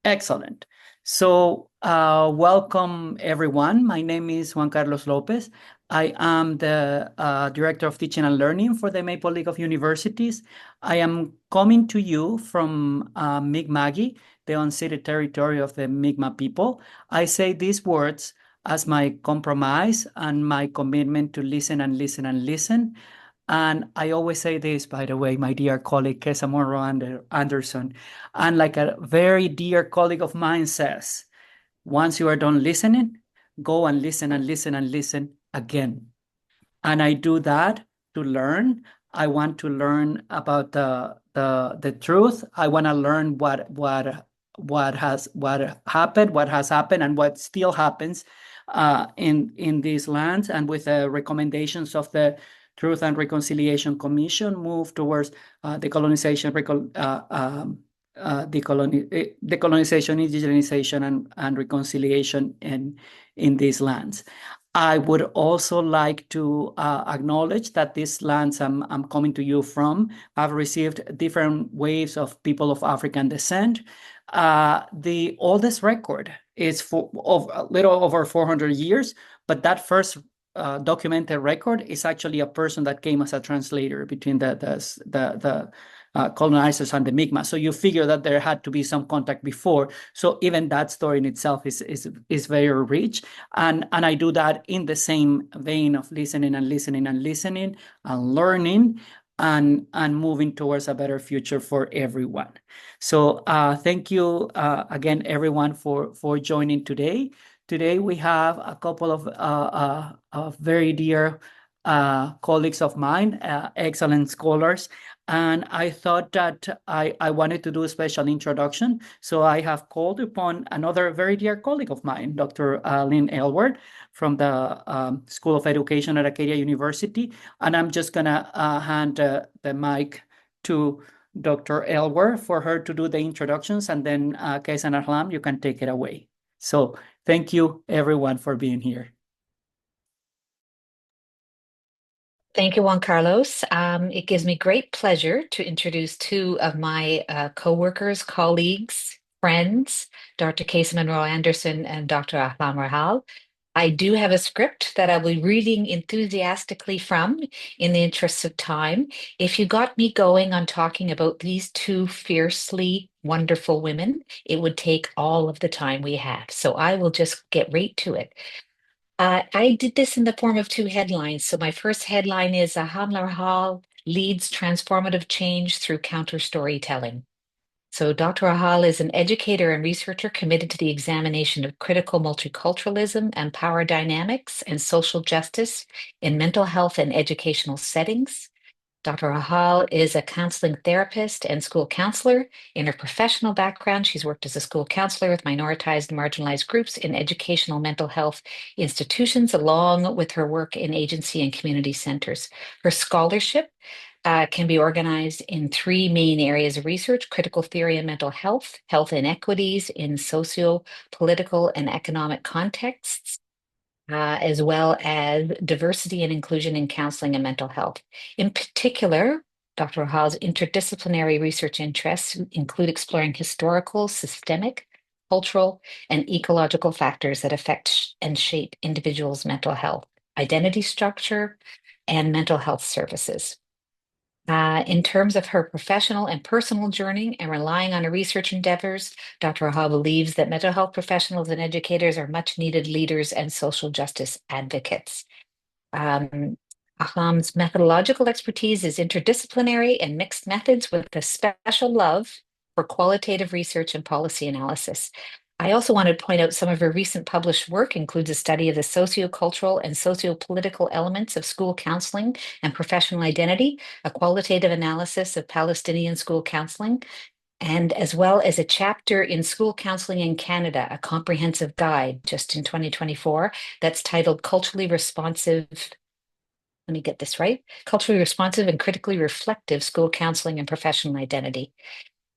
Excellent. So, welcome everyone. My name is Juan Carlos Lopez. I am the Director of Teaching and Learning for the Maple League of Universities. I am coming to you from Mi'kma'ki, the unceded territory of the Mi'kmaq people. I say these words as my compromise and my commitment to listen and listen and listen. And I always say this, by the way, my dear colleague, Kesa Monroe Anderson, and like a very dear colleague of mine says, once you are done listening, go and listen and listen and listen again. And I do that to learn. I want to learn about the truth. I want to learn what has happened, and what still happens in these lands. And with the recommendations of the Truth and Reconciliation Commission, move towards decolonization, decolonization, indigenization, and reconciliation in these lands. I would also like to acknowledge that these lands I'm coming to you from have received different waves of people of African descent. The oldest record is of a little over 400 years, but that first documented record is actually a person that came as a translator between the colonizers and the Mi'kmaq. So you figure that there had to be some contact before. So even that story in itself is very rich. And I do that in the same vein of listening and listening and listening and learning and moving towards a better future for everyone. So thank you again, everyone, for joining today. Today we have a couple of very dear colleagues of mine, excellent scholars, and I thought that I wanted to do a special introduction. So I have called upon another very dear colleague of mine, Dr. Lynn Aylward from the School of Education at Acadia University. And I'm just gonna hand the mic to Dr. Aylward for her to do the introductions, and then Kees and Ahlam, you can take it away. So thank you everyone for being here. Thank you, Juan Carlos. It gives me great pleasure to introduce two of my co-workers, colleagues, friends, Dr. Casey Monroe Anderson and Dr. Ahlam Rahal. I do have a script that I'll be reading enthusiastically from in the interests of time. If you got me going on talking about these two fiercely wonderful women, it would take all of the time we have. So I will just get right to it. I did this in the form of two headlines. So my first headline is Hamlar Hall leads transformative change through counter storytelling. So Dr. Rahal is an educator and researcher committed to the examination of critical multiculturalism and power dynamics and social justice in mental health and educational settings. Dr. Rahal is a counseling therapist and school counselor. In her professional background, she's worked as a school counselor with minoritized and marginalized groups in educational mental health institutions, along with her work in agency and community centers. Her scholarship can be organized in three main areas of research: critical theory and mental health, health inequities in socio political and economic contexts, as well as diversity and inclusion in counseling and mental health. In particular, Dr. Rahal's interdisciplinary research interests include exploring historical, systemic, cultural, and ecological factors that affect and shape individuals' mental health, identity structure, and mental health services. In terms of her professional and personal journey and relying on her research endeavors, Dr. Rahal believes that mental health professionals and educators are much needed leaders and social justice advocates. Ahlam's methodological expertise is interdisciplinary and mixed methods with a special love for qualitative research and policy analysis. I also want to point out some of her recent published work includes a study of the sociocultural and sociopolitical elements of school counseling and professional identity, a qualitative analysis of Palestinian school counseling, and as well as a chapter in School Counseling in Canada, a comprehensive guide just in 2024 that's titled Culturally Responsive. Let me get this right. Culturally responsive and critically reflective school counseling and professional identity.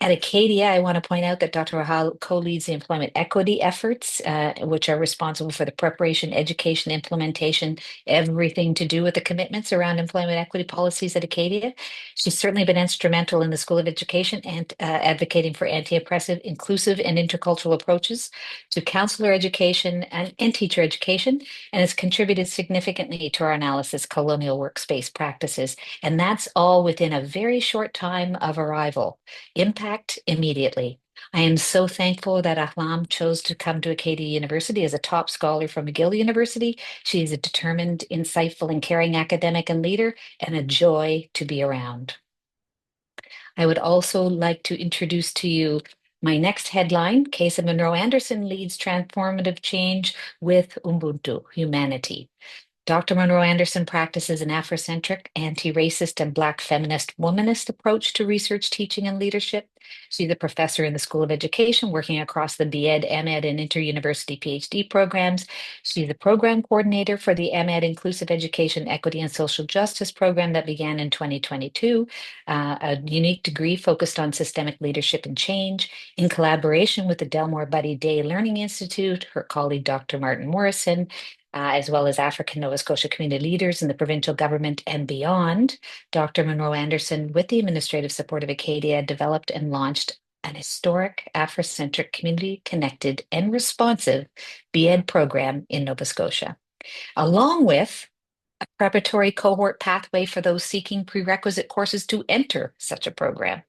At Acadia, I want to point out that Dr. Rahal co-leads the employment equity efforts, which are responsible for the preparation, education, implementation, everything to do with the commitments around employment equity policies at Acadia. She's certainly been instrumental in the School of Education and advocating for anti-oppressive, inclusive, and intercultural approaches to counselor education and teacher education, and has contributed significantly to our analysis colonial workspace practices. And that's all within a very short time of arrival. Impact immediately. I am so thankful that Ahlam chose to come to Acadia University as a top scholar from McGill University. She is a determined, insightful, and caring academic and leader, and a joy to be around. I would also like to introduce to you my next headline. Kesa Monroe Anderson leads transformative change with Ubuntu, humanity. Dr. Monroe Anderson practices an Afrocentric, anti-racist, and Black feminist womanist approach to research, teaching, and leadership. She's a professor in the School of Education, working across the BEd, MEd, and inter-university PhD programs. She's the program coordinator for the MEd Inclusive Education, Equity, and Social Justice program that began in 2022, a unique degree focused on systemic leadership and change, in collaboration with the Delmore Buddy Day Learning Institute, her colleague, Dr. Martin Morrison, as well as African Nova Scotia community leaders in the provincial government and beyond. Dr. Monroe Anderson, with the administrative support of Acadia, developed and launched an historic Afrocentric, community-connected, and responsive BEd program in Nova Scotia, along with a preparatory cohort pathway for those seeking prerequisite courses to enter such a program.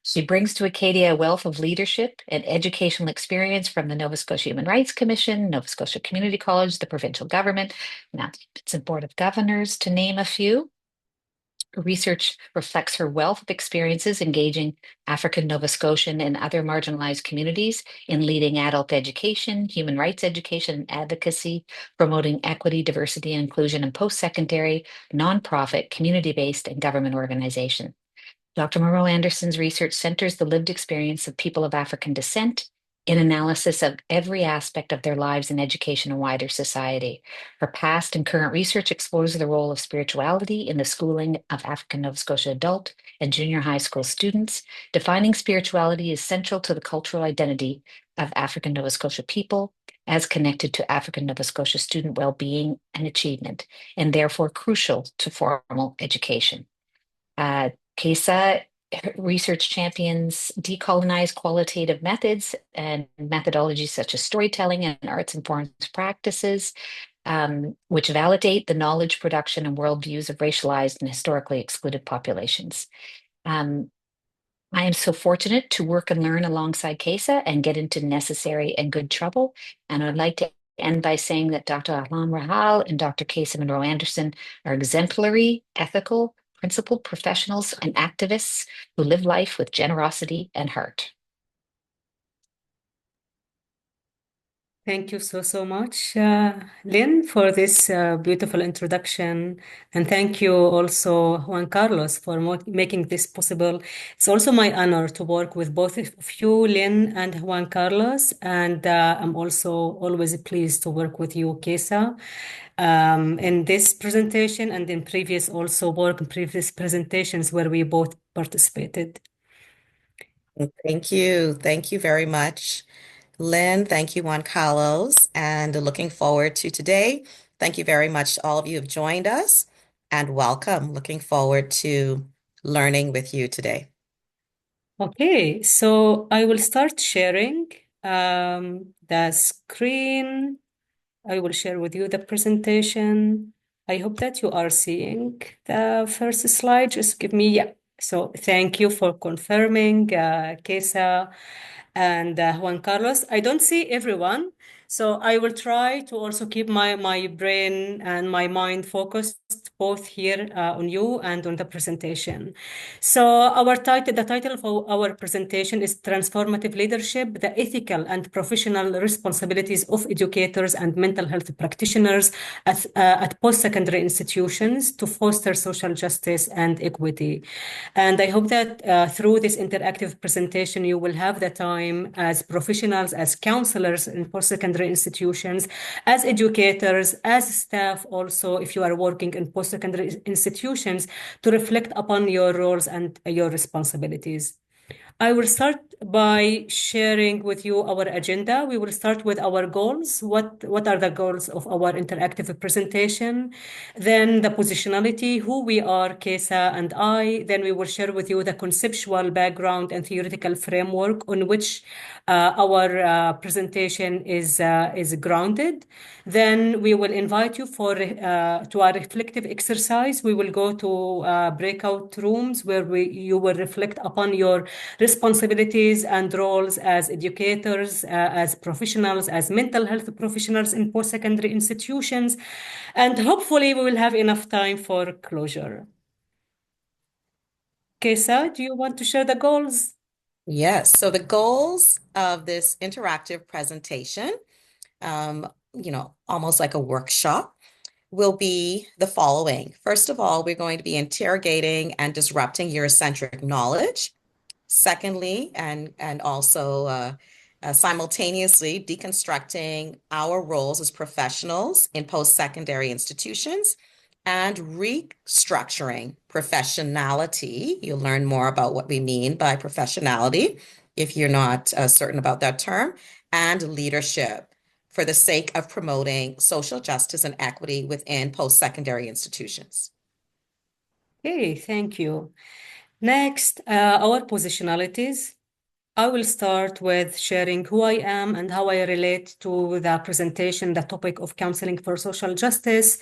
She brings to Acadia a wealth of leadership and educational experience from the Nova Scotia Human Rights Commission, Nova Scotia Community College, the provincial government, Massachusetts Board of Governors, to name a few. Her research reflects her wealth of experiences engaging African Nova Scotian and other marginalized communities in leading adult education, human rights education, and advocacy, promoting equity, diversity, and inclusion in post-secondary, nonprofit, community-based, and government organizations. Dr. Monroe Anderson's research centers the lived experience of people of African descent in analysis of every aspect of their lives in education and wider society. Her past and current research explores the role of spirituality in the schooling of African Nova Scotia adult and junior high school students. Defining spirituality is central to the cultural identity of African Nova Scotia people as connected to African Nova Scotia student well-being and achievement, and therefore crucial to formal education. Kesa research champions decolonize qualitative methods and methodologies such as storytelling and arts-informed practices, which validate the knowledge production and worldviews of racialized and historically excluded populations. I am so fortunate to work and learn alongside Kesa and get into necessary and good trouble. And I'd like to end by saying that Dr. Ahlam Rahal and Dr. Kesa Monroe Anderson are exemplary, ethical, principled professionals and activists who live life with generosity and heart. Thank you so much, Lynn, for this beautiful introduction. And thank you also, Juan Carlos, for making this possible. It's also my honor to work with both of you, Lynn and Juan Carlos. And I'm also always pleased to work with you, Kesa, in this presentation and in previous presentations where we both participated. Thank you. Thank you very much, Lynn. Thank you, Juan Carlos. And looking forward to today. Thank you very much to all of you who have joined us, and welcome. Looking forward to learning with you today. Okay, so I will start sharing the screen. I will share with you the presentation. I hope that you are seeing the first slide. Just give me, yeah. So thank you for confirming, Kesa and Juan Carlos. I don't see everyone, so I will try to also keep my brain and my mind focused both here on you and on the presentation. So the title of our presentation is Transformative Leadership, the Ethical and Professional Responsibilities of Educators and Mental Health Practitioners at Post-Secondary Institutions to Foster Social Justice and Equity. And I hope that through this interactive presentation, you will have the time as professionals, as counselors in post-secondary institutions, as educators, as staff also, if you are working in post-secondary institutions, to reflect upon your roles and your responsibilities. I will start by sharing with you our agenda. We will start with our goals. What are the goals of our interactive presentation? Then the positionality, who we are, Kesa and I. Then we will share with you the conceptual background and theoretical framework on which our presentation is grounded. Then we will invite you to our reflective exercise. We will go to breakout rooms where you will reflect upon your responsibilities and roles as educators, as professionals, as mental health professionals in post-secondary institutions. And hopefully we will have enough time for closure. Kesa, do you want to share the goals? Yes, so the goals of this interactive presentation, almost like a workshop, will be the following. First of all, we're going to be interrogating and disrupting Eurocentric knowledge. Secondly, and also simultaneously deconstructing our roles as professionals in post-secondary institutions and restructuring professionality. You'll learn more about what we mean by professionality if you're not certain about that term, and leadership for the sake of promoting social justice and equity within post-secondary institutions. Okay, thank you. Next, our positionalities. I will start with sharing who I am and how I relate to the presentation, the topic of counseling for social justice,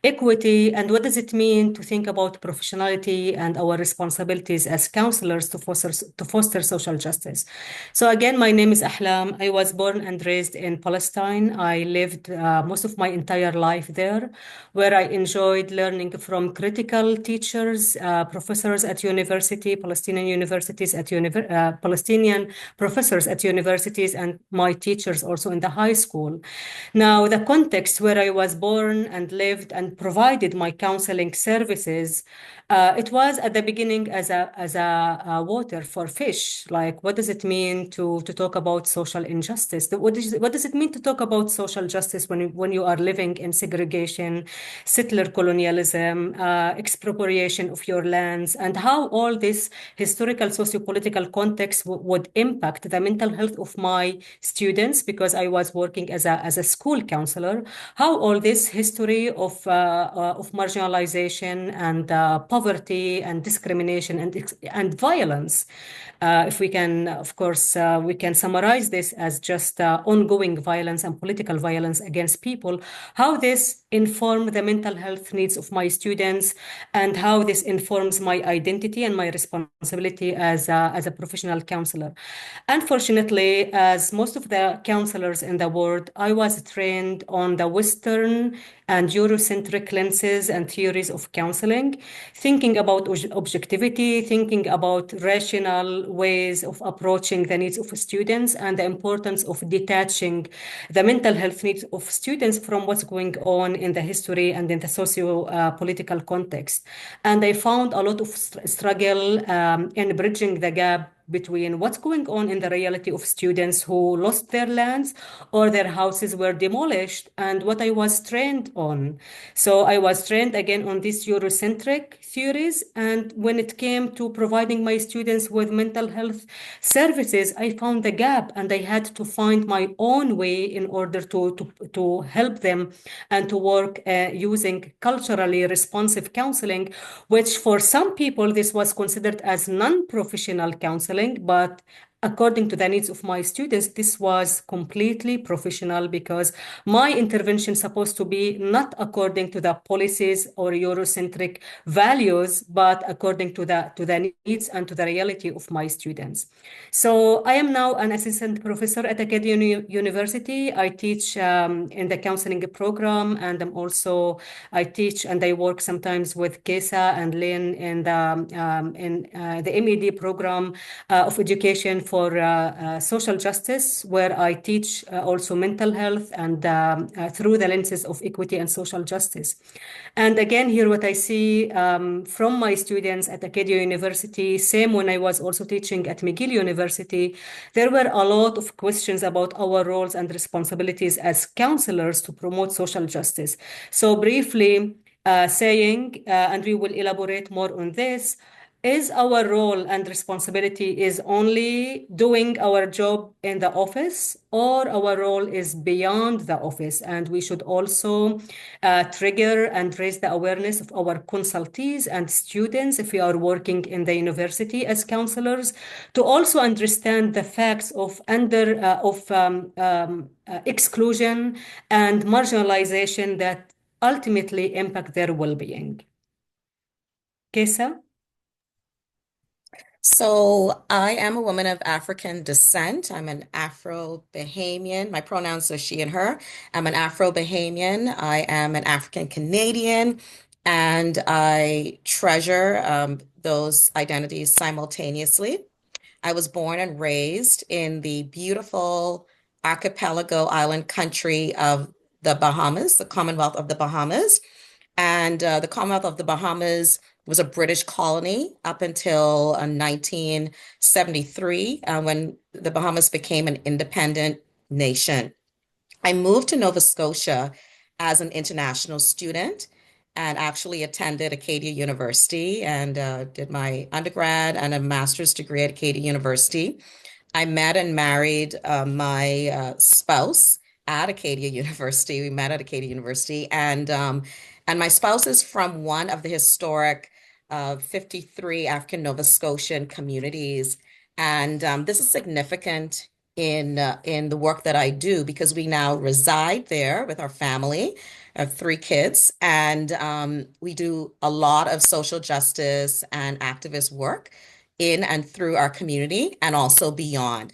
equity, and what does it mean to think about professionality and our responsibilities as counselors to foster social justice. So again, my name is Ahlam. I was born and raised in Palestine. I lived most of my entire life there, where I enjoyed learning from critical teachers, professors at university, Palestinian universities at Palestinian professors at universities, and my teachers also in the high school. Now, the context where I was born and lived and provided my counseling services, it was at the beginning as a water for fish. Like, what does it mean to talk about social injustice? What does it mean to talk about social justice when you are living in segregation, settler colonialism, expropriation of your lands, and how all this historical sociopolitical context would impact the mental health of my students, because I was working as a school counselor, how all this history of marginalization and poverty and discrimination and violence, if we can, of course, we can summarize this as just ongoing violence and political violence against people, how this inform the mental health needs of my students, and how this informs my identity and my responsibility as a professional counselor. Unfortunately, as most of the counselors in the world, I was trained on the Western and Eurocentric lenses and theories of counseling, thinking about objectivity, thinking about rational ways of approaching the needs of students, and the importance of detaching the mental health needs of students from what's going on in the history and in the socio-political context. And I found a lot of struggle in bridging the gap between what's going on in the reality of students who lost their lands or their houses were demolished and what I was trained on. So I was trained again on these Eurocentric theories. And when it came to providing my students with mental health services, I found the gap and I had to find my own way in order to help them and to work using culturally responsive counseling, which for some people, this was considered as non-professional counseling, but according to the needs of my students, this was completely professional, because my intervention is supposed to be not according to the policies or Eurocentric values, but according to the needs and to the reality of my students. So I am now an assistant professor at Academy University. I teach in the counseling program, and I teach and I work sometimes with Kesa and Lynn in the MED program of education for social justice, where I teach also mental health and through the lenses of equity and social justice. And again, here what I see from my students at Acadia University, same when I was also teaching at McGill University, there were a lot of questions about our roles and responsibilities as counselors to promote social justice. So briefly saying, and we will elaborate more on this, is our role and responsibility is only doing our job in the office, or our role is beyond the office, and we should also trigger and raise the awareness of our consultees and students if we are working in the university as counselors, to also understand the facts of exclusion and marginalization that ultimately impact their well-being. Kesa? So I am a woman of African descent. I'm an Afro-Bahamian. My pronouns are she and her. I'm an Afro-Bahamian. I am an African Canadian, and I treasure those identities simultaneously. I was born and raised in the beautiful archipelago island country of the Bahamas, the Commonwealth of the Bahamas. And the Commonwealth of the Bahamas was a British colony up until 1973, when the Bahamas became an independent nation. I moved to Nova Scotia as an international student and actually attended Acadia University and did my undergrad and a master's degree at Acadia University. I met and married my spouse at Acadia University. We met at Acadia University, and my spouse is from one of the historic 53 African Nova Scotian communities, and this is significant in the work that I do because we now reside there with our family. I have 3 kids, and we do a lot of social justice and activist work in and through our community and also beyond.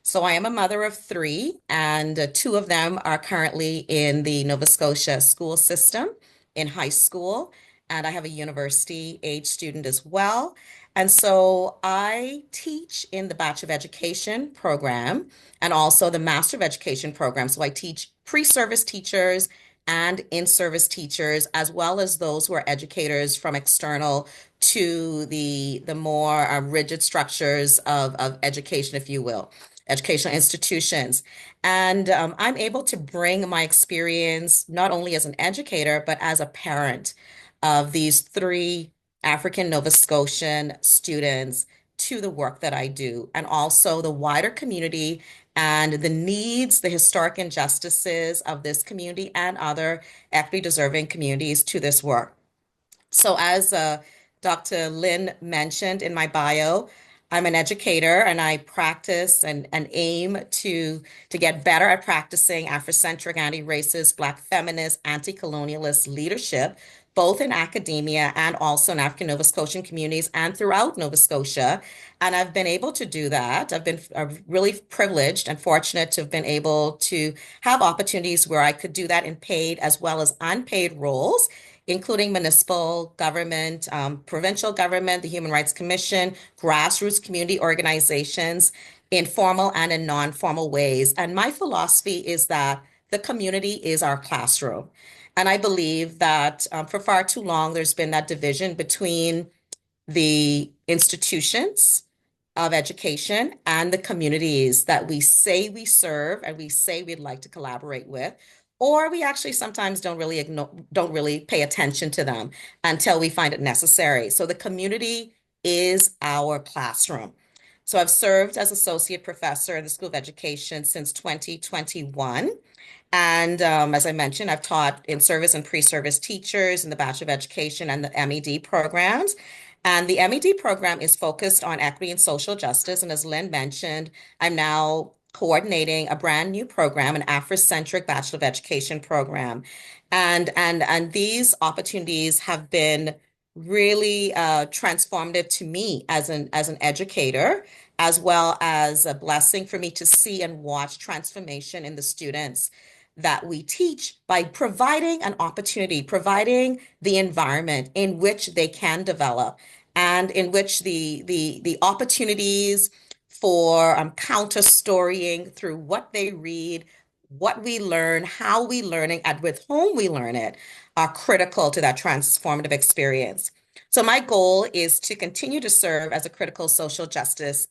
So I am a mother of 3, and 2 of them are currently in the Nova Scotia school system in high school, and I have a university age student as well. And so I teach in the Bachelor of Education program and also the Master of Education program. So I teach pre-service teachers and in-service teachers, as well as those who are educators from external to the more rigid structures of education, if you will, educational institutions. And I'm able to bring my experience not only as an educator, but as a parent of these 3 African Nova Scotian students to the work that I do, and also the wider community and the needs, the historic injustices of this community and other equity deserving communities to this work. So as Dr. Lynn mentioned in my bio, I'm an educator and I practice and aim to get better at practicing Afrocentric, anti-racist, Black feminist, anti-colonialist leadership, both in academia and also in African Nova Scotian communities and throughout Nova Scotia. And I've been able to do that. I've been really privileged and fortunate to have been able to have opportunities where I could do that in paid as well as unpaid roles, including municipal government, provincial government, the Human Rights Commission, grassroots community organizations, in formal and in non-formal ways. And my philosophy is that the community is our classroom. And I believe that for far too long, there's been that division between the institutions of education and the communities that we say we serve and we say we'd like to collaborate with, or we actually sometimes don't really pay attention to them until we find it necessary. So the community is our classroom. So I've served as associate professor in the School of Education since 2021. And as I mentioned, I've taught in service and pre-service teachers in the Bachelor of Education and the MED programs. And the MED program is focused on equity and social justice. And as Lynn mentioned, I'm now coordinating a brand new program, an Afrocentric Bachelor of Education program. And these opportunities have been really transformative to me as an educator, as well as a blessing for me to see and watch transformation in the students that we teach by providing an opportunity, providing the environment in which they can develop and in which the opportunities for counter-storying through what they read, what we learn, how we learn it, and with whom we learn it are critical to that transformative experience. So my goal is to continue to serve as a critical social justice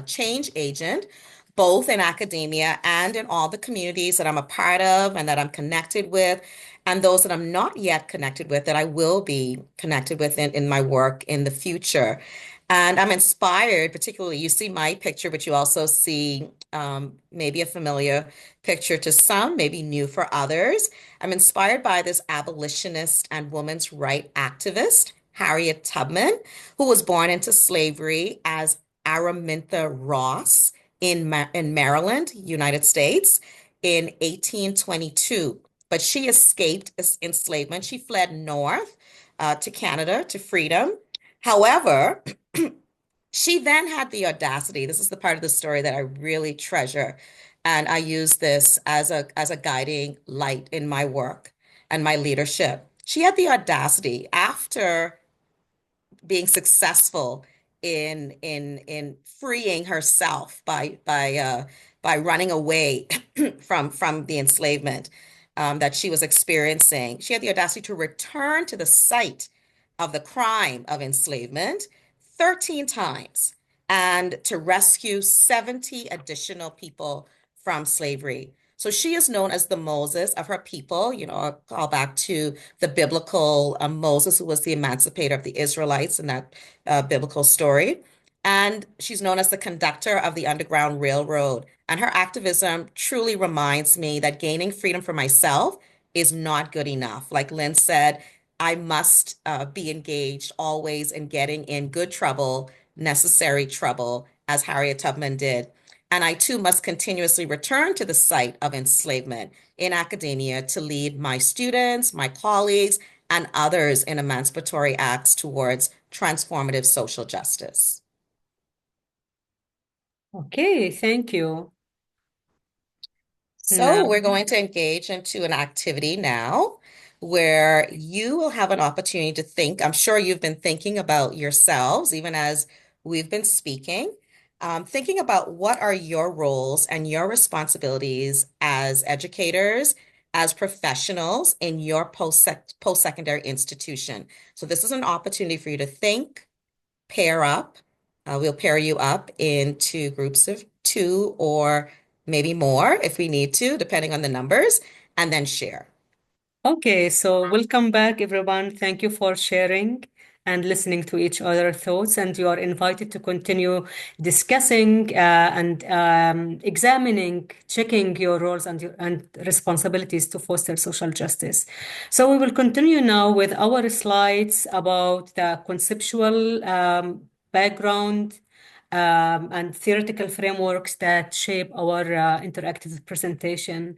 change agent, both in academia and in all the communities that I'm a part of and that I'm connected with, and those that I'm not yet connected with that I will be connected with in my work in the future. And I'm inspired, particularly, you see my picture, but you also see maybe a familiar picture to some, maybe new for others. I'm inspired by this abolitionist and women's right activist, Harriet Tubman, who was born into slavery as Araminta Ross in Maryland, United States, in 1822. But she escaped enslavement. She fled north to Canada to freedom. However, she then had the audacity. This is the part of the story that I really treasure, and I use this as a guiding light in my work and my leadership. She had the audacity after being successful in freeing herself by running away from the enslavement that she was experiencing. She had the audacity to return to the site of the crime of enslavement 13 times and to rescue 70 additional people from slavery. So she is known as the Moses of her people. I'll call back to the biblical Moses, who was the emancipator of the Israelites in that biblical story. And she's known as the conductor of the Underground Railroad. And her activism truly reminds me that gaining freedom for myself is not good enough. Like Lynn said, I must be engaged always in getting in good trouble, necessary trouble, as Harriet Tubman did. And I too must continuously return to the site of enslavement in academia to lead my students, my colleagues, and others in emancipatory acts towards transformative social justice. Okay, thank you. So Now, we're going to engage into an activity now where you will have an opportunity to think. I'm sure you've been thinking about yourselves, even as we've been speaking, thinking about what are your roles and your responsibilities as educators, as professionals in your post-secondary institution. So this is an opportunity for you to think, pair up. We'll pair you up into groups of two or maybe more if we need to, depending on the numbers, and then share. okay, so welcome back, everyone. Thank you for sharing and listening to each other's thoughts. And you are invited to continue discussing and examining, checking your roles and responsibilities to foster social justice. So we will continue now with our slides about the conceptual background and theoretical frameworks that shape our interactive presentation.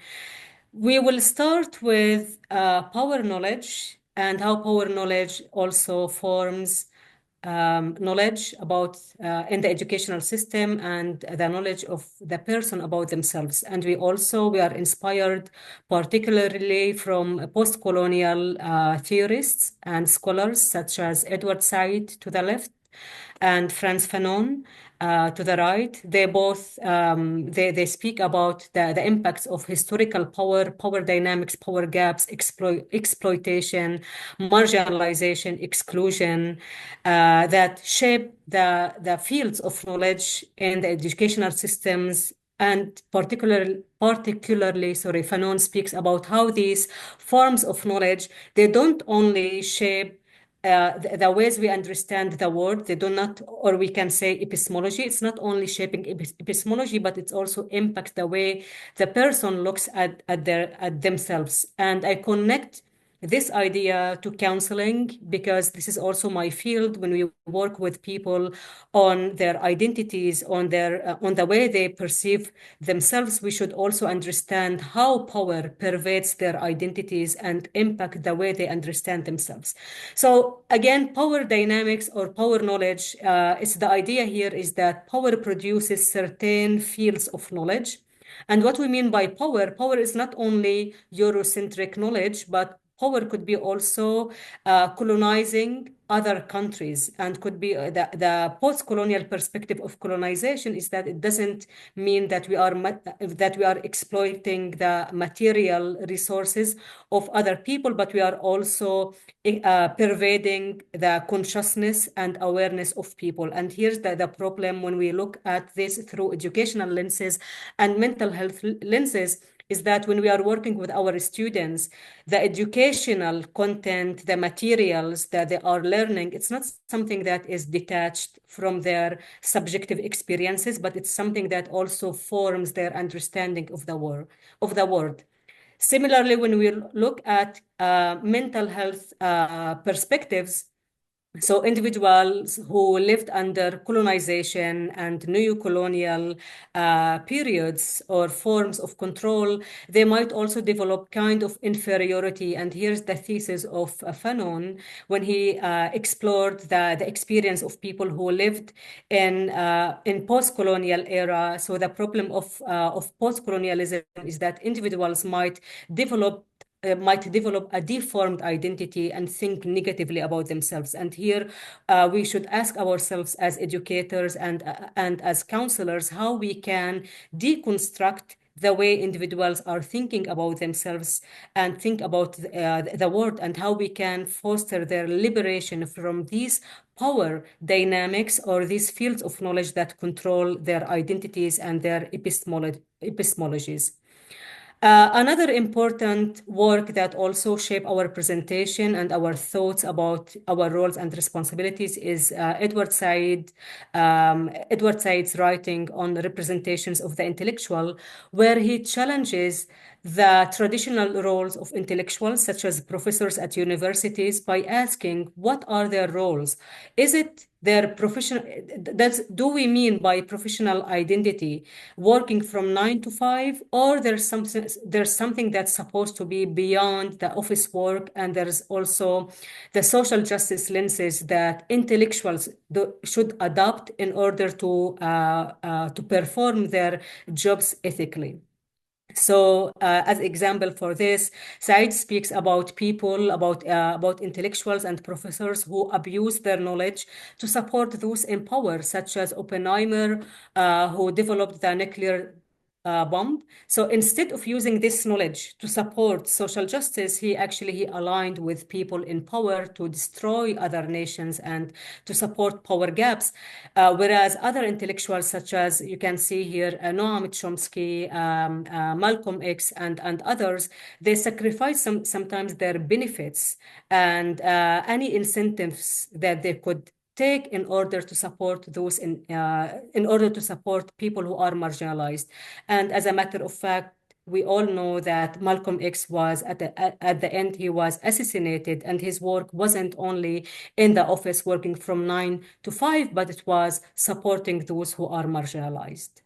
We will start with power knowledge and how power knowledge also forms knowledge about in the educational system and the knowledge of the person about themselves. And we are inspired particularly from post-colonial theorists and scholars such as Edward Said to the left and Franz Fanon to the right. They both they speak about the impacts of historical power dynamics, power gaps, exploitation, marginalization, exclusion that shape the fields of knowledge in the educational systems. And particularly, sorry, Fanon speaks about how these forms of knowledge, they don't only shape the ways we understand the world. They do not, or we can say epistemology. It's not only shaping epistemology, but it also impacts the way the person looks at themselves. And I connect this idea to counseling because this is also my field when we work with people on their identities, on the way they perceive themselves. We should also understand how power pervades their identities and impact the way they understand themselves. So again, power dynamics or power knowledge, it's the idea here is that power produces certain fields of knowledge. And what we mean by power is not only Eurocentric knowledge, but power could be also colonizing other countries, and could be the post-colonial perspective of colonization is that it doesn't mean that we are exploiting the material resources of other people, but we are also pervading the consciousness and awareness of people. And here's the problem when we look at this through educational lenses and mental health lenses, is that when we are working with our students, the educational content, the materials that they are learning, it's not something that is detached from their subjective experiences, but it's something that also forms their understanding of the world. Similarly, when we look at mental health perspectives, so individuals who lived under colonization and neo-colonial periods or forms of control, they might also develop kind of inferiority. And here's the thesis of Fanon when he explored the experience of people who lived in post-colonial era. So the problem of post-colonialism is that individuals might develop a deformed identity and think negatively about themselves. And here we should ask ourselves as educators and as counselors how we can deconstruct the way individuals are thinking about themselves and think about the world, and how we can foster their liberation from these power dynamics or these fields of knowledge that control their identities and their epistemologies. Another important work that also shape our presentation and our thoughts about our roles and responsibilities is Edward Said's writing on representations of the intellectual, where he challenges the traditional roles of intellectuals, such as professors at universities, by asking what are their roles? Is it their professional, do we mean by professional identity working from 9 to 5, or there's something that's supposed to be beyond the office work, and there's also the social justice lenses that intellectuals should adopt in order to perform their jobs ethically. So, as example for this, Said speaks about people, about intellectuals and professors who abuse their knowledge to support those in power, such as Oppenheimer, who developed the nuclear bomb. So instead of using this knowledge to support social justice, he aligned with people in power to destroy other nations and to support power gaps. Whereas other intellectuals, such as you can see here, Noam Chomsky, Malcolm X, and others, they sacrifice sometimes their benefits and any incentives that they could take in order to support in order to support people who are marginalized. And as a matter of fact, we all know that Malcolm X was at the end, he was assassinated, and his work wasn't only in the office working from 9 to 5, but it was supporting those who are marginalized.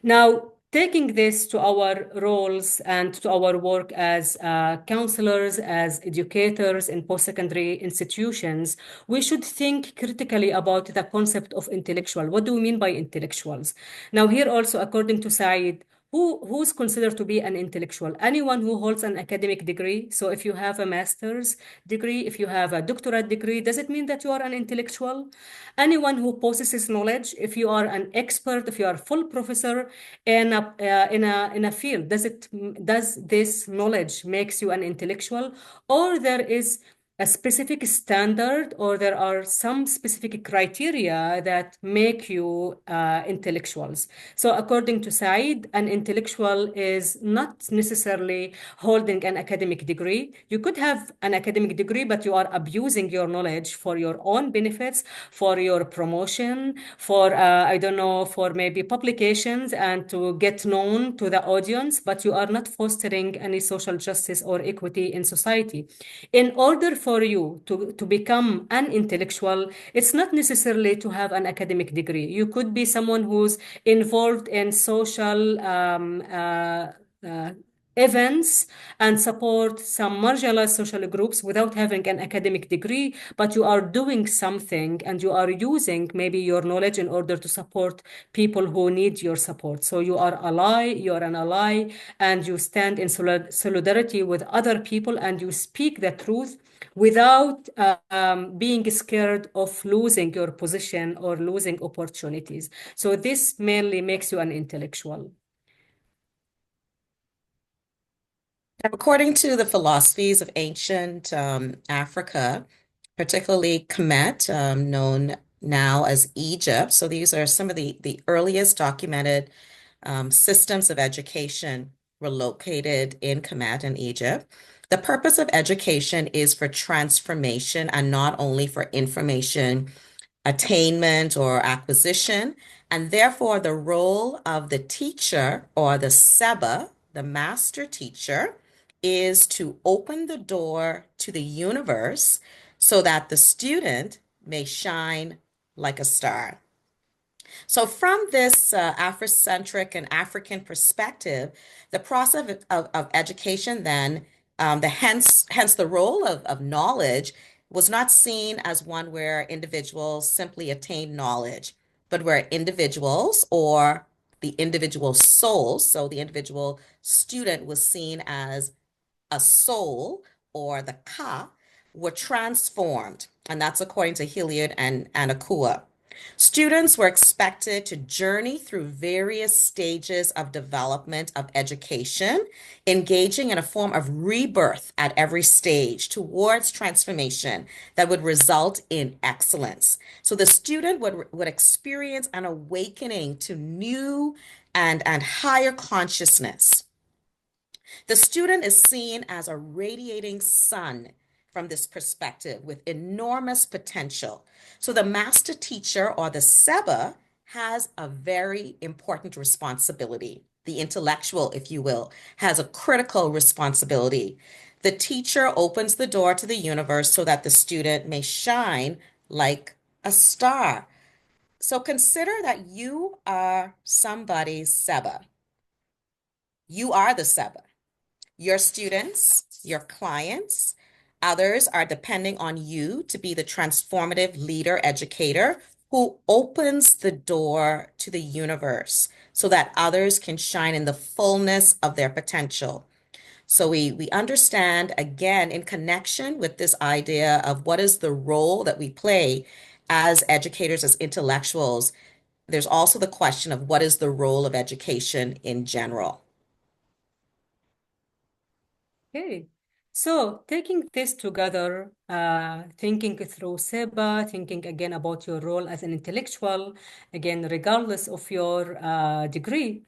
Now, taking this to our roles and to our work as counselors, as educators in post-secondary institutions, we should think critically about the concept of intellectual. What do we mean by intellectuals? Now, here also, according to Said, who's considered to be an intellectual? Anyone who holds an academic degree. So if you have a master's degree, if you have a doctorate degree, does it mean that you are an intellectual? Anyone who possesses knowledge, if you are an expert, if you are a full professor in a field, does this knowledge makes you an intellectual? Or there is a specific standard, or there are some specific criteria that make you intellectuals. So according to Said, an intellectual is not necessarily holding an academic degree. You could have an academic degree, but you are abusing your knowledge for your own benefits, for your promotion, for, I don't know, for maybe publications and to get known to the audience, but you are not fostering any social justice or equity in society. In order for you to become an intellectual, it's not necessarily to have an academic degree. You could be someone who's involved in social events and support some marginalized social groups without having an academic degree, but you are doing something and you are using maybe your knowledge in order to support people who need your support. So you are an ally, and you stand in solidarity with other people, and you speak the truth without being scared of losing your position or losing opportunities. So this mainly makes you an intellectual. According to the philosophies of ancient Africa, particularly Kemet, known now as Egypt, so these are some of the earliest documented systems of education were located in Kemet in Egypt. The purpose of education is for transformation and not only for information attainment or acquisition, and therefore the role of the teacher or the seba, the master teacher, is to open the door to the universe so that the student may shine like a star. So, from this Afrocentric and African perspective, the process of education then, hence the role of knowledge was not seen as one where individuals simply attain knowledge, but where individuals or the individual souls, so the individual student was seen as a soul or the ka, were transformed. And that's according to Hilliard and Akua. Students were expected to journey through various stages of development of education, engaging in a form of rebirth at every stage towards transformation that would result in excellence. So the student would experience an awakening to new and higher consciousness. The student is seen as a radiating sun from this perspective with enormous potential. So the master teacher or the Seba has a very important responsibility. The intellectual, if you will, has a critical responsibility. The teacher opens the door to the universe so that the student may shine like a star. So consider that you are somebody's Seba. You are the Seba. Your students, your clients, others are depending on you to be the transformative leader educator who opens the door to the universe so that others can shine in the fullness of their potential. So we understand again in connection with this idea of what is the role that we play as educators, as intellectuals. There's also the question of what is the role of education in general. Okay, so taking this together, thinking through Seba, thinking again about your role as an intellectual, again, regardless of your degree.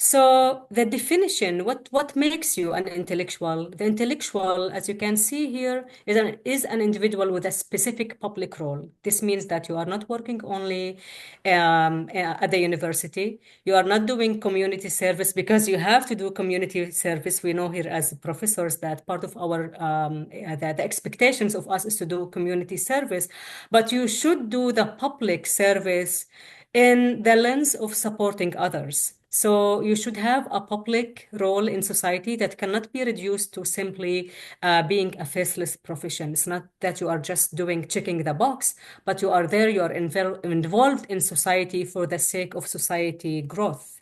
So the definition, what makes you an intellectual? The intellectual, as you can see here, is an individual with a specific public role. This means that you are not working only at the university. You are not doing community service because you have to do community service. We know here as professors that part of our the expectations of us is to do community service, but you should do the public service in the lens of supporting others. So you should have a public role in society that cannot be reduced to simply being a faceless profession. It's not that you are just doing checking the box, but you are there, you are involved in society for the sake of society growth.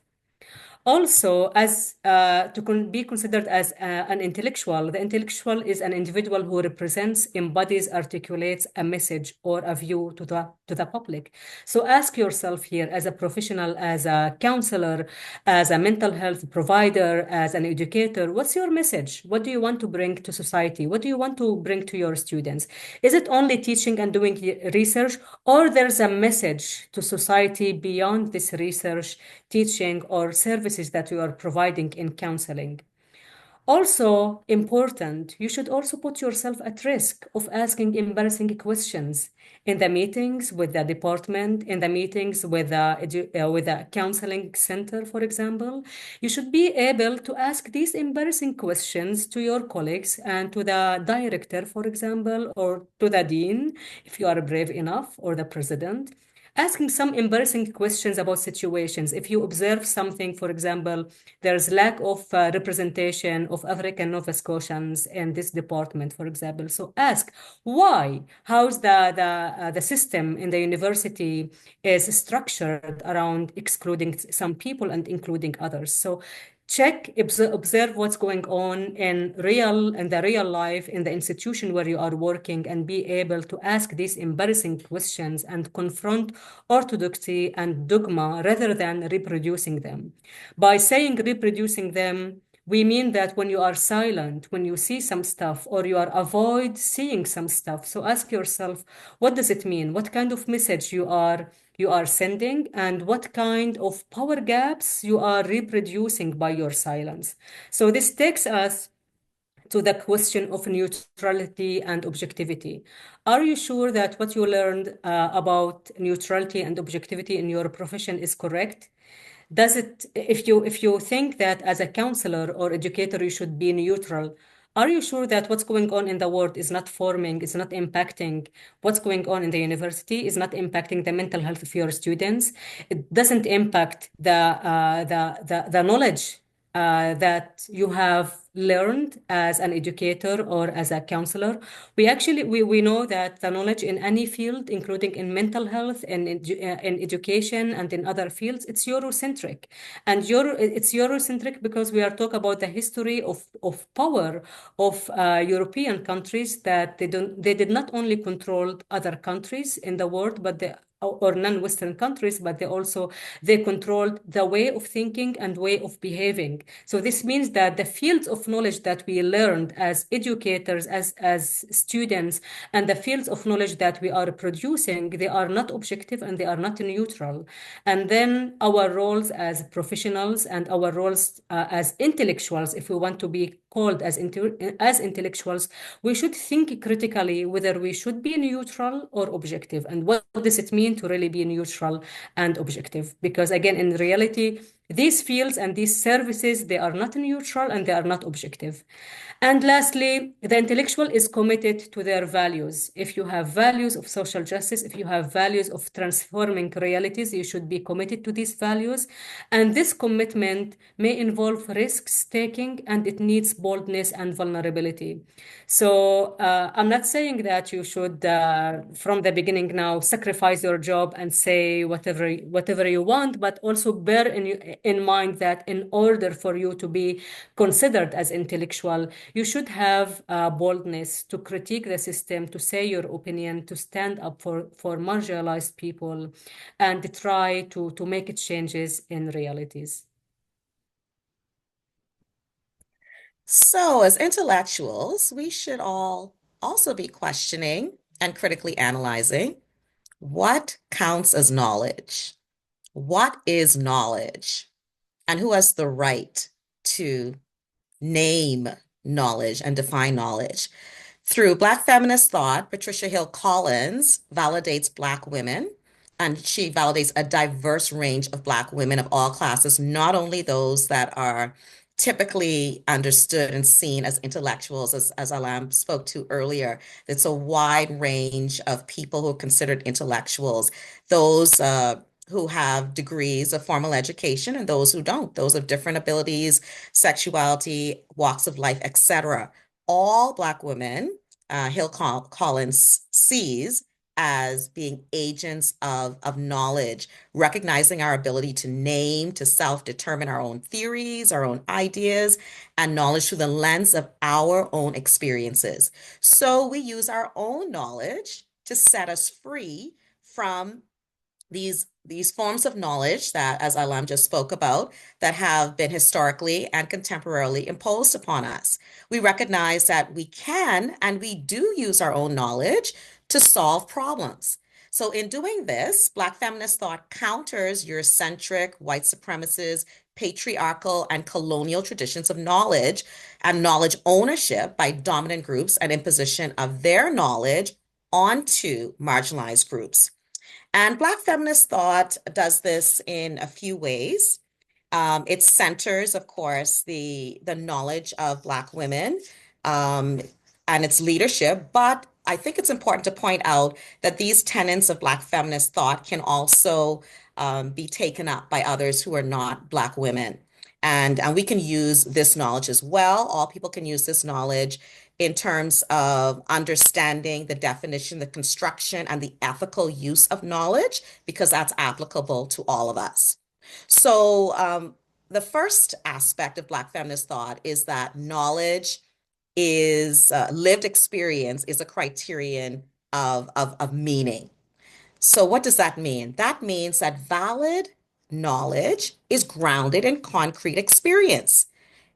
Also, as be considered as an intellectual, the intellectual is an individual who represents, embodies, articulates a message or a view to the public. So ask yourself here, as a professional, as a counselor, as a mental health provider, as an educator, what's your message? What do you want to bring to society? What do you want to bring to your students? Is it only teaching and doing research, or there's a message to society beyond this research, teaching, or services that you are providing in counseling? Also important, you should also put yourself at risk of asking embarrassing questions in the meetings with the department, in the meetings with the counseling center, for example. You should be able to ask these embarrassing questions to your colleagues and to the director, for example, or to the dean, if you are brave enough, or the president. asking some embarrassing questions about situations. If you observe something, for example, there's lack of representation of African Nova Scotians in this department, for example. So ask why. How's the system in the university is structured around excluding some people and including others. So check, observe what's going on in the real life in the institution where you are working, and be able to ask these embarrassing questions and confront orthodoxy and dogma rather than reproducing them. By saying reproducing them, we mean that when you are silent, when you see some stuff, or you are avoid seeing some stuff. So ask yourself, what does it mean? What kind of message you are sending, and what kind of power gaps you are reproducing by your silence. So this takes us to the question of neutrality and objectivity. Are you sure that what you learned about neutrality and objectivity in your profession is correct? Does it, if you think that as a counselor or educator you should be neutral, are you sure that what's going on in the world is not forming, is not impacting what's going on in the university, is not impacting the mental health of your students? It doesn't impact the knowledge that you have learned as an educator or as a counselor. We know that the knowledge in any field, including in mental health and in education and in other fields, it's Eurocentric. And it's Eurocentric because we are talking about the history of power of European countries, that they did not only control other countries in the world, but or non-Western countries, but they controlled the way of thinking and way of behaving. So this means that the fields of knowledge that we learned as educators, as students, and the fields of knowledge that we are producing, they are not objective and they are not neutral. And then our roles as professionals and our roles as intellectuals, if we want to be called as intellectuals, we should think critically whether we should be neutral or objective, and what does it mean to really be neutral and objective. Because again, in reality, these fields and these services, they are not neutral and they are not objective. And lastly, the intellectual is committed to their values. If you have values of social justice, if you have values of transforming realities, you should be committed to these values. And this commitment may involve risks taking, and it needs boldness and vulnerability. So I'm not saying that you should, from the beginning now, sacrifice your job and say whatever you want, but also bear in mind that in order for you to be considered as intellectual, you should have boldness to critique the system, to say your opinion, to stand up for marginalized people, and try to make changes in realities. So, as intellectuals, we should all also be questioning and critically analyzing what counts as knowledge. What is knowledge? And who has the right to name knowledge and define knowledge? Through Black feminist thought, Patricia Hill Collins validates Black women, and she validates a diverse range of Black women of all classes, not only those that are typically understood and seen as intellectuals, as Alam spoke to earlier. It's a wide range of people who are considered intellectuals, those who have degrees of formal education and those who don't, those of different abilities, sexuality, walks of life, etc. All Black women, Hill Collins sees as being agents of knowledge, recognizing our ability to name, to self-determine our own theories, our own ideas, and knowledge through the lens of our own experiences. So we use our own knowledge to set us free from these forms of knowledge that, as Alam just spoke about, that have been historically and contemporarily imposed upon us. We recognize that we can and we do use our own knowledge to solve problems. So in doing this, Black feminist thought counters Eurocentric, white supremacist, patriarchal, and colonial traditions of knowledge and knowledge ownership by dominant groups and imposition of their knowledge onto marginalized groups. And Black feminist thought does this in a few ways. It centers, of course, the knowledge of Black women and its leadership, but I think it's important to point out that these tenets of Black feminist thought can also be taken up by others who are not Black women. And we can use this knowledge as well. All people can use this knowledge in terms of understanding the definition, the construction, and the ethical use of knowledge, because that's applicable to all of us. So, the first aspect of Black feminist thought is that knowledge is lived experience is a criterion of meaning. So, what does that mean? That means that valid knowledge is grounded in concrete experience.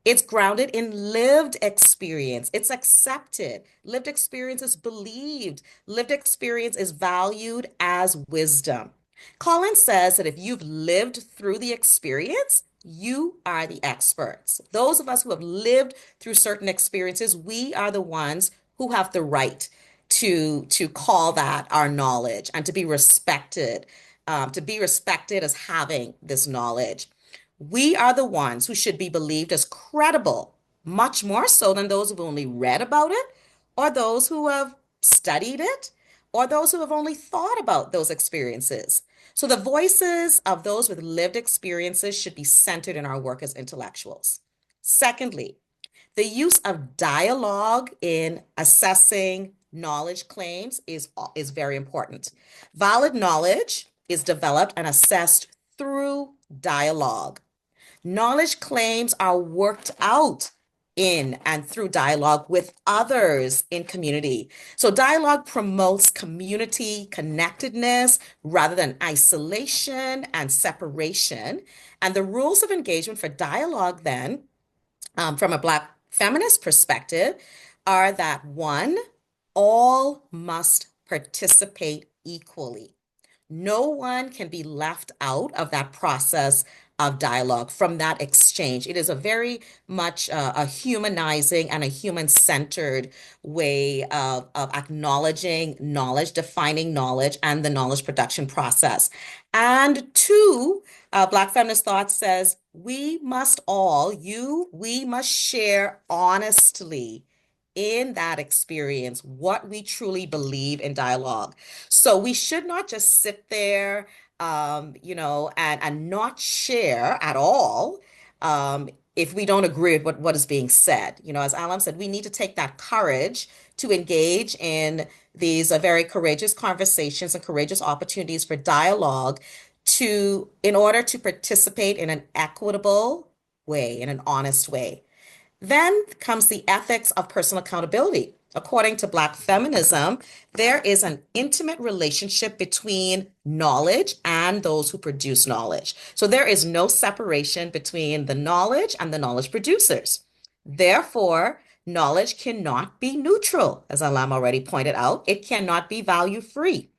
It's grounded in lived experience. It's accepted. Lived experience is believed. Lived experience is valued as wisdom. Collins says that if you've lived through the experience, you are the experts. Those of us who have lived through certain experiences, we are the ones who have the right to call that our knowledge and to be respected as having this knowledge. We are the ones who should be believed as credible, much more so than those who've only read about it, or those who have studied it, or those who have only thought about those experiences. So the voices of those with lived experiences should be centered in our work as intellectuals. Secondly, the use of dialogue in assessing knowledge claims is very important. Valid knowledge is developed and assessed through dialogue. Knowledge claims are worked out in and through dialogue with others in community. So dialogue promotes community connectedness rather than isolation and separation. And the rules of engagement for dialogue then, from a Black feminist perspective, are that one, all must participate equally. No one can be left out of that process of dialogue, from that exchange. It is a very much a humanizing and a human-centered way of acknowledging knowledge, defining knowledge, and the knowledge production process. And two, Black feminist thought says we must we must share honestly in that experience what we truly believe in dialogue. So we should not just sit there, and not share at all, if we don't agree with what is being said. As Alam said, we need to take that courage to engage in these very courageous conversations and courageous opportunities for dialogue in order to participate in an equitable way, in an honest way. Then comes the ethics of personal accountability. According to Black feminism, there is an intimate relationship between knowledge and those who produce knowledge. So there is no separation between the knowledge and the knowledge producers. Therefore, knowledge cannot be neutral, as Alam already pointed out. It cannot be value-free.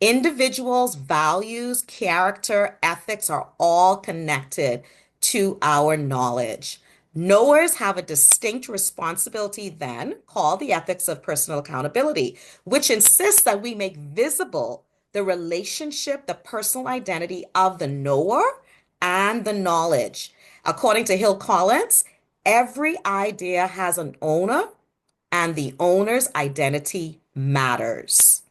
Individuals' values, character, ethics are all connected to our knowledge. Knowers have a distinct responsibility then, called the ethics of personal accountability, which insists that we make visible the relationship, the personal identity of the knower and the knowledge. According to Hill Collins, every idea has an owner, and the owner's identity matters.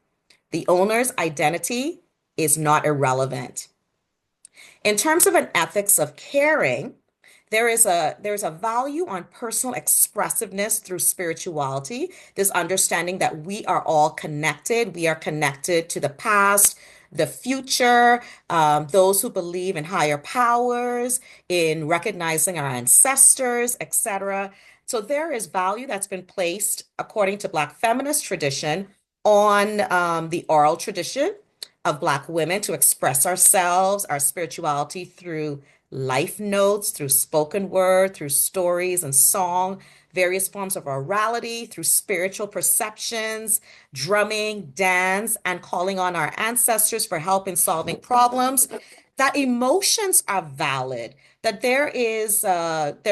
The owner's identity is not irrelevant. In terms of an ethics of caring, there's a value on personal expressiveness through spirituality, this understanding that we are all connected. We are connected to the past, the future, those who believe in higher powers, in recognizing our ancestors, etc. So there is value that's been placed, according to Black feminist tradition, on the oral tradition of Black women to express ourselves, our spirituality through life notes, through spoken word, through stories and song, various forms of orality, through spiritual perceptions, drumming, dance, and calling on our ancestors for help in solving problems. That emotions are valid, that there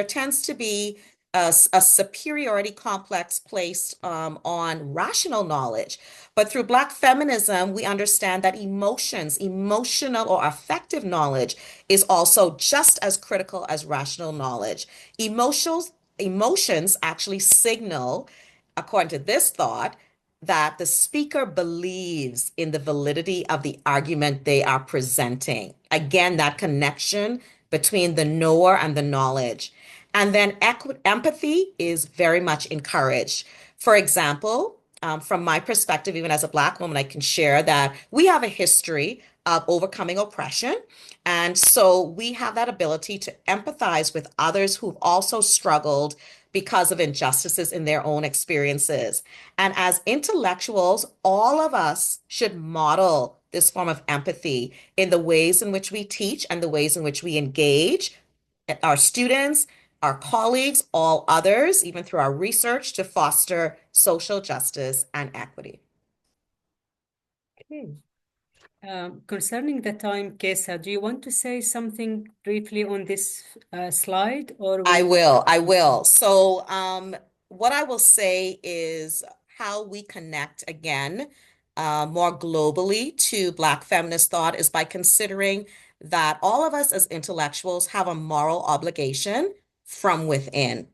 tends to be a superiority complex placed on rational knowledge. But through Black feminism, we understand that emotional or affective knowledge is also just as critical as rational knowledge. Emotions actually signal, according to this thought, that the speaker believes in the validity of the argument they are presenting. Again, that connection between the knower and the knowledge. And then empathy is very much encouraged. For example, from my perspective, even as a Black woman, I can share that we have a history of overcoming oppression. And so we have that ability to empathize with others who've also struggled because of injustices in their own experiences. And as intellectuals, all of us should model this form of empathy in the ways in which we teach and the ways in which we engage our students, our colleagues, all others, even through our research to foster social justice and equity. Okay. Concerning the time, Kesa, do you want to say something briefly on this slide, or I we? will. So, what I will say is how we connect again, more globally to Black feminist thought is by considering that all of us as intellectuals have a moral obligation from within.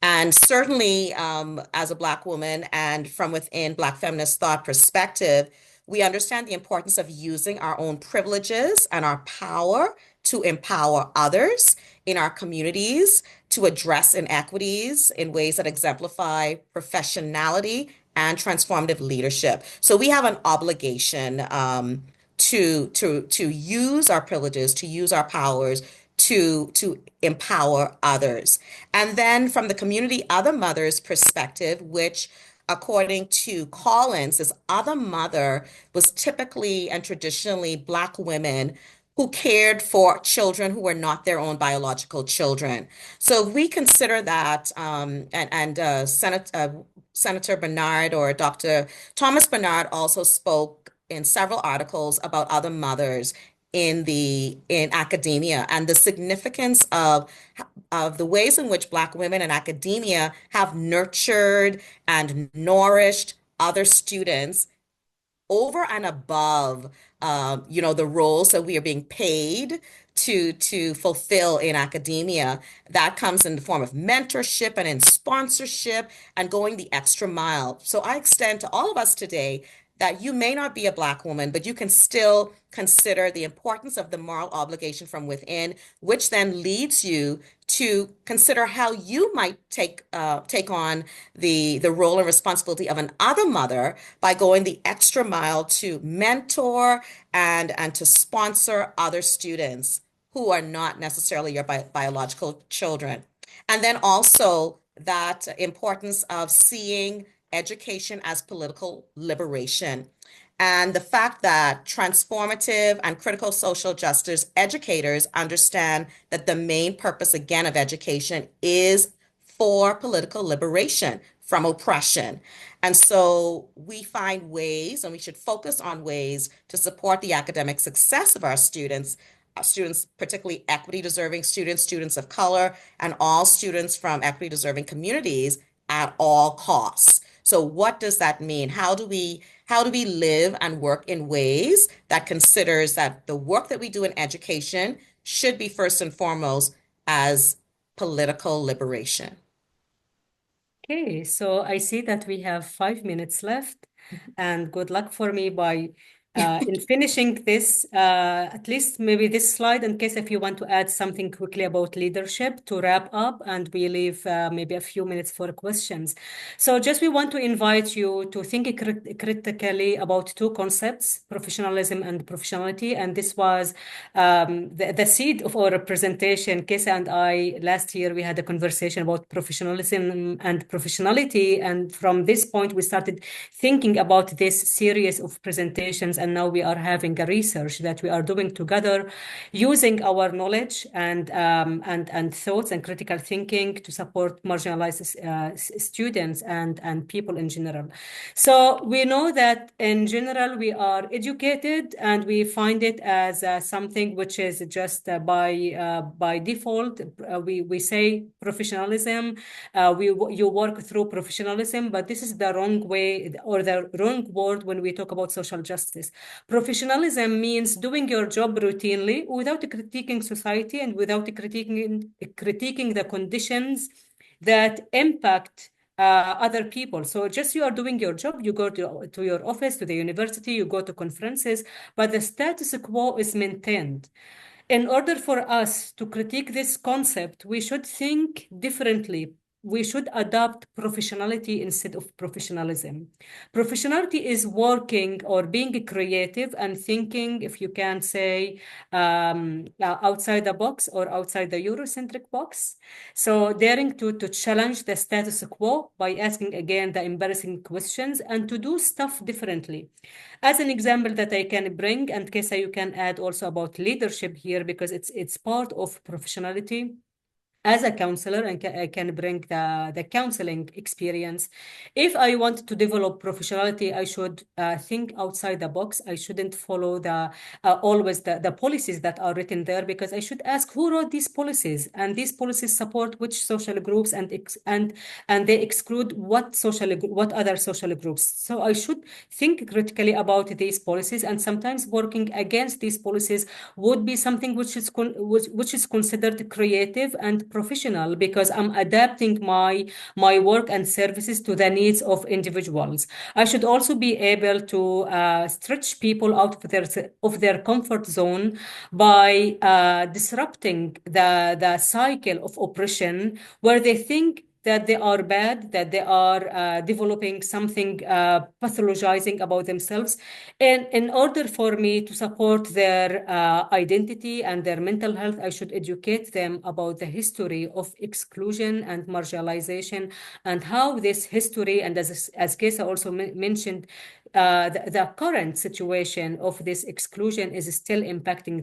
And certainly, as a Black woman and from within Black feminist thought perspective, we understand the importance of using our own privileges and our power to empower others in our communities to address inequities in ways that exemplify professionality and transformative leadership. So we have an obligation to use our privileges, to use our powers to empower others. And then from the community other mothers perspective, which according to Collins, this other mother was typically and traditionally Black women who cared for children who were not their own biological children. So if we consider that, Senator Bernard or Dr. Thomas Bernard also spoke in several articles about other mothers in academia and the significance of the ways in which Black women in academia have nurtured and nourished other students over and above, the roles that we are being paid to fulfill in academia. That comes in the form of mentorship and in sponsorship and going the extra mile. So I extend to all of us today that you may not be a Black woman, but you can still consider the importance of the moral obligation from within, which then leads you to consider how you might take on the role and responsibility of an other mother by going the extra mile to mentor and to sponsor other students who are not necessarily your biological children. And then also that importance of seeing education as political liberation. And the fact that transformative and critical social justice educators understand that the main purpose, again, of education is for political liberation from oppression. And so we find ways, and we should focus on ways to support the academic success of our students, particularly equity deserving students, students of color, and all students from equity deserving communities at all costs. So what does that mean? How do we live and work in ways that considers that the work that we do in education should be first and foremost as political liberation? Okay, so I see that we have 5 minutes left, and good luck for me by in finishing this, at least maybe this slide, in case if you want to add something quickly about leadership to wrap up, and we leave maybe a few minutes for questions. So just we want to invite you to think critically about two concepts, professionalism and professionality, and this was the seed of our presentation. Kesa and I, last year, we had a conversation about professionalism and professionality, and from this point, we started thinking about this series of presentations, and now we are having a research that we are doing together, using our knowledge and thoughts and critical thinking to support marginalized students and people in general. So we know that in general we are educated, and we find it as something which is just by default. We say professionalism. You work through professionalism, but this is the wrong way or the wrong word when we talk about social justice. Professionalism means doing your job routinely without critiquing society and without critiquing the conditions that impact other people. So just you are doing your job, you go to your office, to the university, you go to conferences, but the status quo is maintained. In order for us to critique this concept, we should think differently. We should adopt professionality instead of professionalism. Professionality is working or being creative and thinking, if you can say, outside the box or outside the Eurocentric box. So daring to challenge the status quo by asking again the embarrassing questions and to do stuff differently. As an example that I can bring, and Kesa, you can add also about leadership here because it's part of professionality. As a counselor, and I can bring the counseling experience. If I want to develop professionality, I should think outside the box. I shouldn't follow always the policies that are written there, because I should ask who wrote these policies, and these policies support which social groups, and they exclude what other social groups. So I should think critically about these policies, and sometimes working against these policies would be something which is considered creative and professional, because I'm adapting my work and services to the needs of individuals. I should also be able to stretch people out of their comfort zone by disrupting the cycle of oppression, where they think that they are bad, that they are developing something pathologizing about themselves. And in order for me to support their identity and their mental health, I should educate them about the history of exclusion and marginalization, and how this history, and as Kesa also mentioned, the current situation of this exclusion is still impacting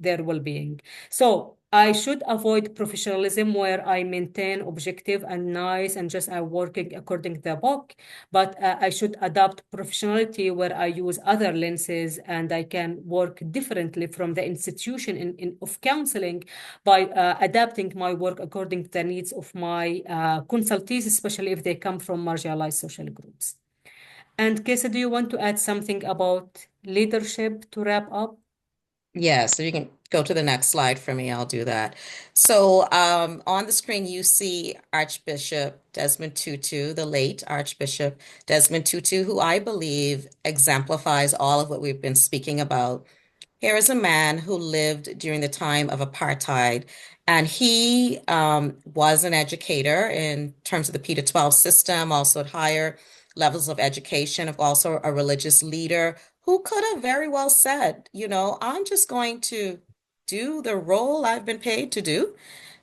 their well-being. So I should avoid professionalism where I maintain objective and nice and just working according to the book, but I should adopt professionality where I use other lenses and I can work differently from the institution of counseling by adapting my work according to the needs of my consultees, especially if they come from marginalized social groups. And Kesa, do you want to add something about leadership to wrap up? Yeah, so you can go to the next slide for me. I'll do that. So on the screen, you see Archbishop Desmond Tutu, the late Archbishop Desmond Tutu, who I believe exemplifies all of what we've been speaking about. Here is a man who lived during the time of apartheid, and he was an educator in terms of the P to 12 system, also at higher levels of education, also a religious leader who could have very well said, I'm just going to do the role I've been paid to do.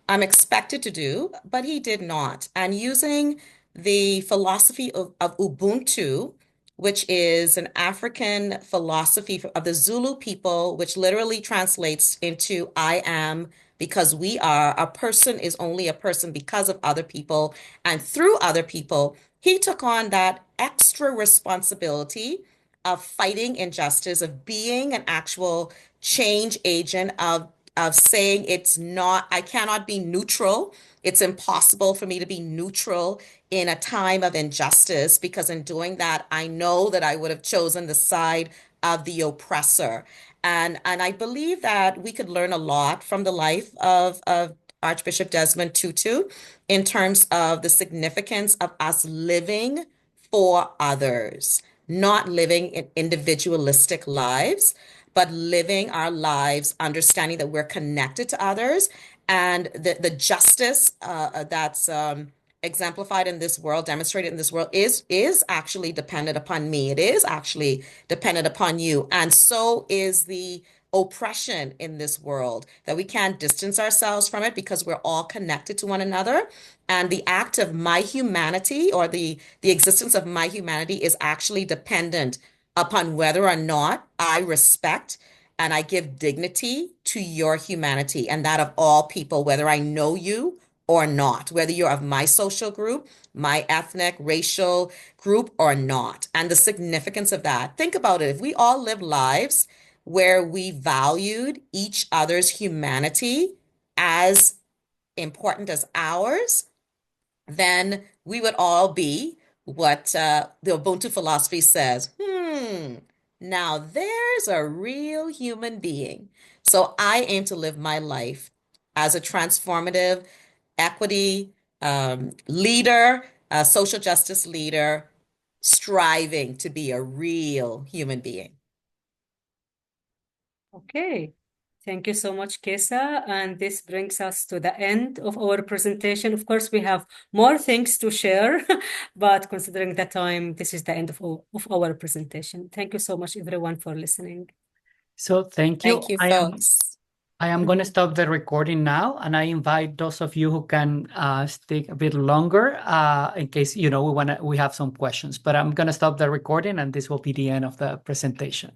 I'm expected to do, but he did not. And using the philosophy of Ubuntu, which is an African philosophy of the Zulu people, which literally translates into I am because we are. A person is only a person because of other people and through other people. He took on that extra responsibility of fighting injustice, of being an actual change agent, of saying I cannot be neutral. It's impossible for me to be neutral in a time of injustice, because in doing that, I know that I would have chosen the side of the oppressor. And I believe that we could learn a lot from the life of Archbishop Desmond Tutu in terms of the significance of us living for others, not living in individualistic lives, but living our lives, understanding that we're connected to others, and the justice that's exemplified in this world, demonstrated in this world, is actually dependent upon me. It is actually dependent upon you, and so is the oppression in this world, that we can't distance ourselves from it because we're all connected to one another. And the act of my humanity, or the existence of my humanity, is actually dependent upon whether or not I respect and I give dignity to your humanity, and that of all people, whether I know you or not, whether you're of my social group, my ethnic, racial group or not. And the significance of that. Think about it. If we all live lives where we valued each other's humanity as important as ours, then we would all be what the Ubuntu philosophy says. Now there's a real human being. So I aim to live my life as a transformative equity leader, a social justice leader striving to be a real human being. Okay. Thank you so much, Kesa. And this brings us to the end of our presentation. Of course, we have more things to share, but considering the time, this is the end of our presentation. Thank you so much, everyone, for listening. So thank you. Thank you, folks. I am going to stop the recording now, and I invite those of you who can stick a bit longer in case we have some questions. But I'm going to stop the recording, and this will be the end of the presentation.